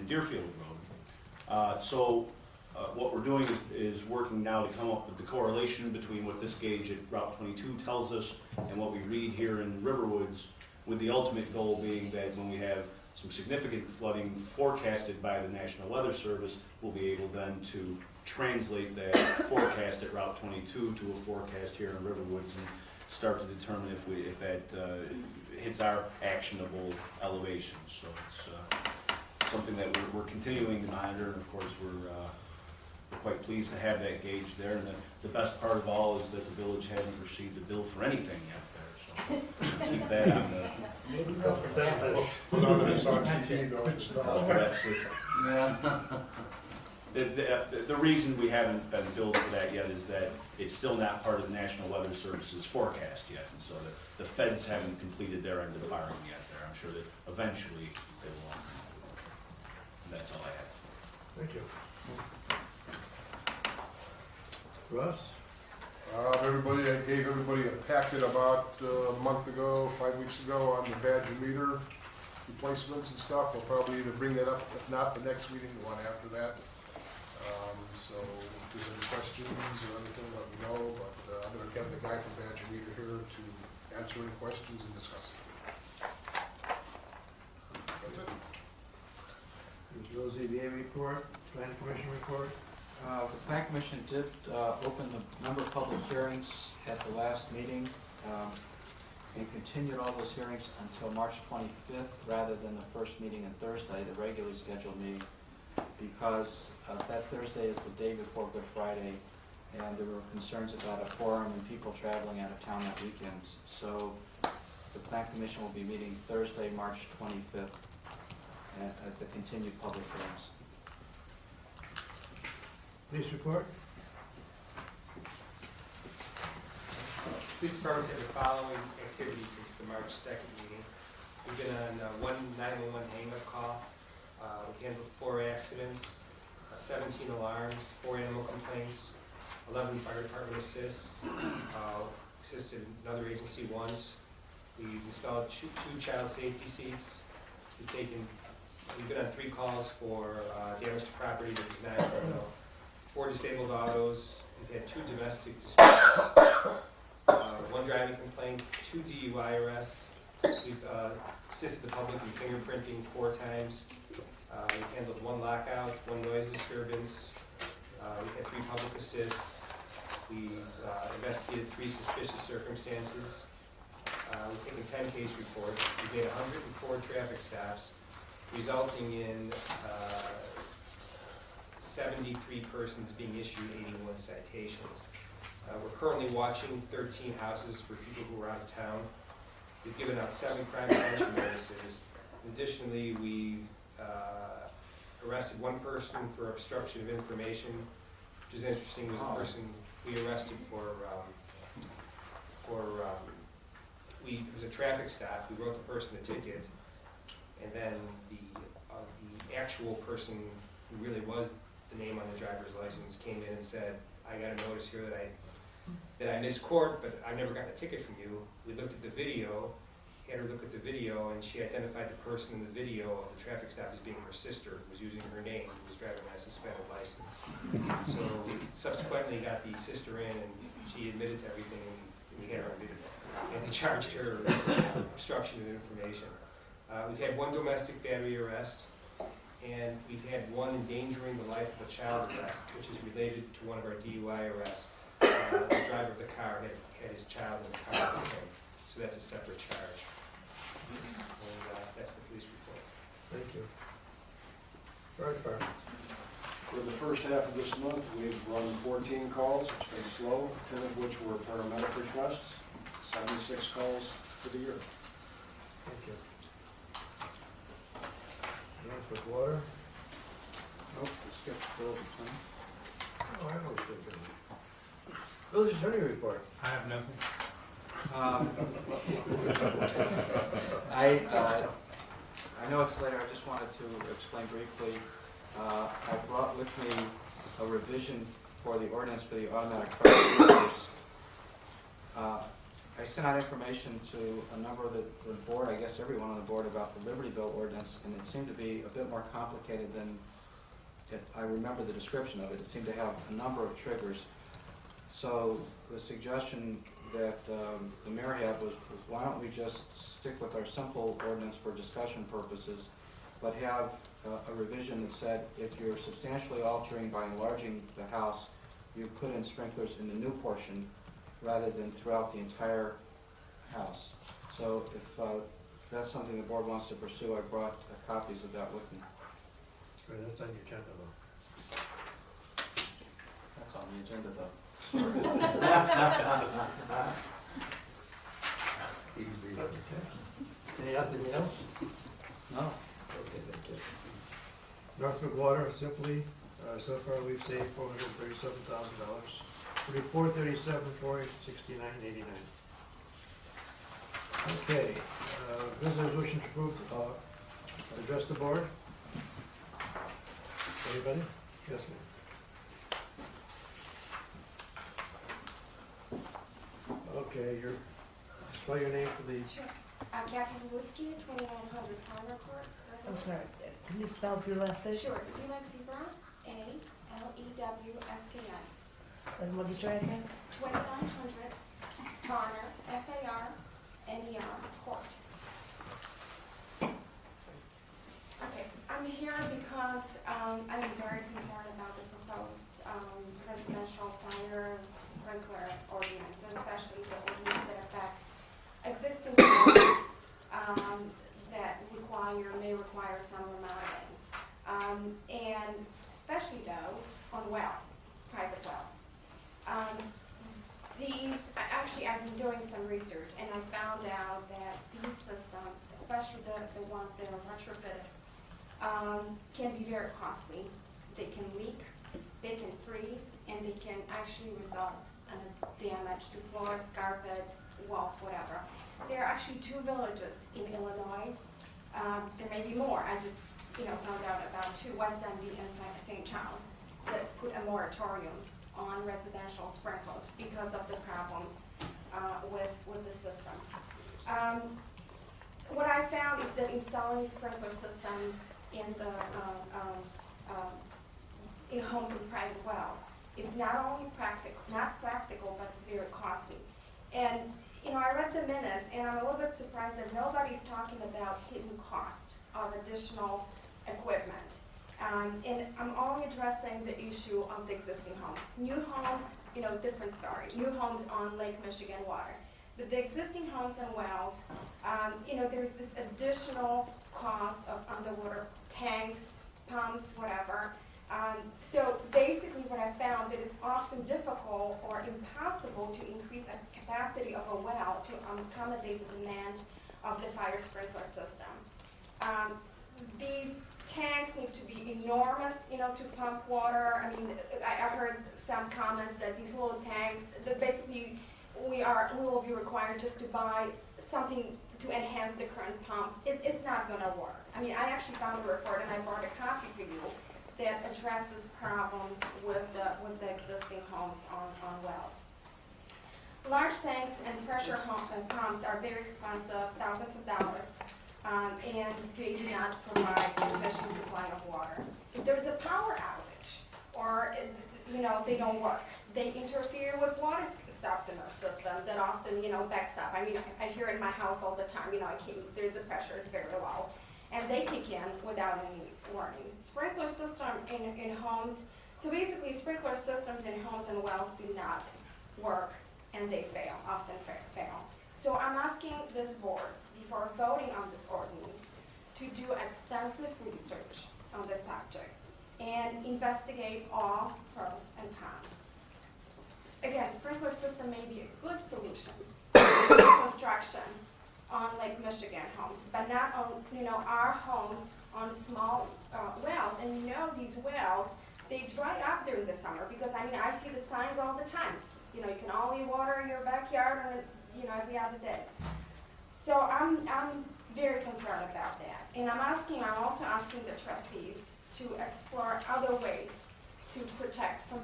Deerfield Road. What we're doing is working now to come up with the correlation between what this gauge at Route 22 tells us and what we read here in Riverwoods, with the ultimate goal being that when we have some significant flooding forecasted by the National Weather Service, we'll be able then to translate that forecast at Route 22 to a forecast here in Riverwoods and start to determine if that hits our actionable elevations. So it's something that we're continuing to monitor, and of course we're quite pleased to have that gauge there. And the best part of all is that the village hasn't received a bill for anything yet there, so keep that on the. Maybe not for that, but none of it's on TV though, it's not. That's it. The reason we haven't been billed for that yet is that it's still not part of the National Weather Service's forecast yet, and so the feds haven't completed their end of the bargain yet there. I'm sure that eventually they will. And that's all I have. Thank you. Russ? Everybody, I gave everybody a packet about a month ago, 5 weeks ago, on the Badger meter replacements and stuff. We'll probably either bring that up, if not the next meeting, the one after that. So if there's any questions or anything, let me know, but I'm gonna get the guy from Badger meter here to answer any questions and discuss it. That's it. Bill ZBA report, Plan Commission report. The Plan Commission did open a number of public hearings at the last meeting and continued all those hearings until March 25th rather than the first meeting on Thursday, the regularly scheduled meeting, because that Thursday is the day before Good Friday, and there were concerns about a quorum and people traveling out of town that weekend. So the Plan Commission will be meeting Thursday, March 25th at the continued public hearings. Police report. Police departments have the following activities since the March 2nd meeting. We've been on one 911 hang-up call. We handled 4 accidents, 17 alarms, 4 animal complaints, 11 fire department assists, assisted another agency once. We've installed 2 child safety seats. We've been on 3 calls for damage to property that was not criminal. 4 disabled autos. We've had 2 domestic disputes, 1 driving complaint, 2 DUI arrests. We've assisted the public in fingerprinting 4 times. We've handled 1 lockout, 1 noise disturbance. We've had 3 public assists. We've investigated 3 suspicious circumstances. We've taken 10 case reports. We've made 104 traffic stops, resulting in 73 persons being issued 81 citations. We're currently watching 13 houses for people who are out of town. We've given out 7 crime prevention notices. Additionally, we've arrested 1 person for obstruction of information, which is interesting. Was a person we arrested it was a traffic stop. We wrote the person a ticket, and then the actual person who really was the name on the driver's license came in and said, "I got a notice here that I missed court, but I've never gotten a ticket from you." We looked at the video, had her look at the video, and she identified the person in the video of the traffic stop as being her sister, who was using her name, who was driving on a suspended license. So we subsequently got the sister in, and she admitted to everything, and we had her on video. And we charged her obstruction of information. We've had 1 domestic battery arrest, and we've had 1 endangering the life of a child arrest, which is related to one of our DUI arrests. The driver of the car had his child in the car with him, so that's a separate charge. And that's the police report. Thank you. Fire department. For the first half of this month, we've run 14 calls. It's been slow, 10 of which were paramedic requests, 76 calls for the year. Thank you. With water. Nope, we skipped village attorney. Oh, I know it's good. Village attorney report. I have nothing. I know it's later, I just wanted to explain briefly. I brought with me a revision for the ordinance for the automatic fire extinguishers. I sent out information to a number of the board, I guess everyone on the board, about the Libertyville ordinance, and it seemed to be a bit more complicated than if I remember the description of it. It seemed to have a number of triggers. So the suggestion that the mayor had was, why don't we just stick with our simple ordinance for discussion purposes, but have a revision that said if you're substantially altering by enlarging the house, you put in sprinklers in the new portion rather than throughout the entire house. So if that's something the board wants to pursue, I brought copies of that with me. Okay, that's on your agenda though. That's on the agenda though. Anything else? No. Okay, thank you. Northwood Water, simply, so far we've saved $437,000. Report 37,469.89. Okay, this resolution to approve, address the board. Anybody? Yes, ma'am. Okay, spell your name for the, Sure. Kathy Zaluski, 2900 Palmer Court. I'm sorry, can you spell your last name? Sure, Z like zebra, A-L-E-W-S-K-I. And what is your address? 2900 Farner, F-A-R-N-E-R, Court. Okay, I'm here because I'm very concerned about the proposed residential fire sprinkler ordinance, especially the ordinance that affects existing homes that may require some remodeling, and especially those on private wells. I've been doing some research, and I found out that these systems, especially the ones that are retrofitted, can be very costly. They can leak, they can freeze, and they can actually result in damage to floors, carpet, walls, whatever. There are actually 2 villages in Illinois. There may be more. I just found out about 2, West Dundee and St. Charles, that put a moratorium on residential sprinklers because of the problems with the system. What I found is that installing a sprinkler system in in homes with private wells is not only practical, but it's very costly. And I read the minutes, and I'm a little bit surprised that nobody's talking about hidden costs of additional equipment. And I'm only addressing the issue of the existing homes. New homes, different story. New homes on Lake Michigan water. But the existing homes and wells, there's this additional cost of underwater tanks, pumps, whatever. So basically what I found that it's often difficult or impossible to increase the capacity of a well to accommodate the demand of the fire sprinkler system. These tanks need to be enormous, to pump water. I mean, I heard some comments that these little tanks, that basically we will be required just to buy something to enhance the current pump. It's not going to work. I mean, I actually found a report, and I brought a copy for you, that addresses problems with the existing homes on wells. Large tanks and pressure pumps are very expensive, thousands of dollars, and they do not provide sufficient supply of water. If there's a power outage, or they don't work, they interfere with water softener system that often backs up. I mean, I hear it in my house all the time. The pressure is very low, and they kick in without any warning. Sprinkler system in homes. So basically, sprinkler systems in homes and wells do not work, and they often fail. So I'm asking this board, before voting on this ordinance, to do extensive research on this subject and investigate all pros and cons. Again, sprinkler system may be a good solution for construction on Lake Michigan homes, but not on our homes on small wells. And these wells, they dry up during the summer because I see the signs all the time. You can only water your backyard on every other day. So I'm very concerned about that. And I'm also asking the trustees to explore other ways to protect from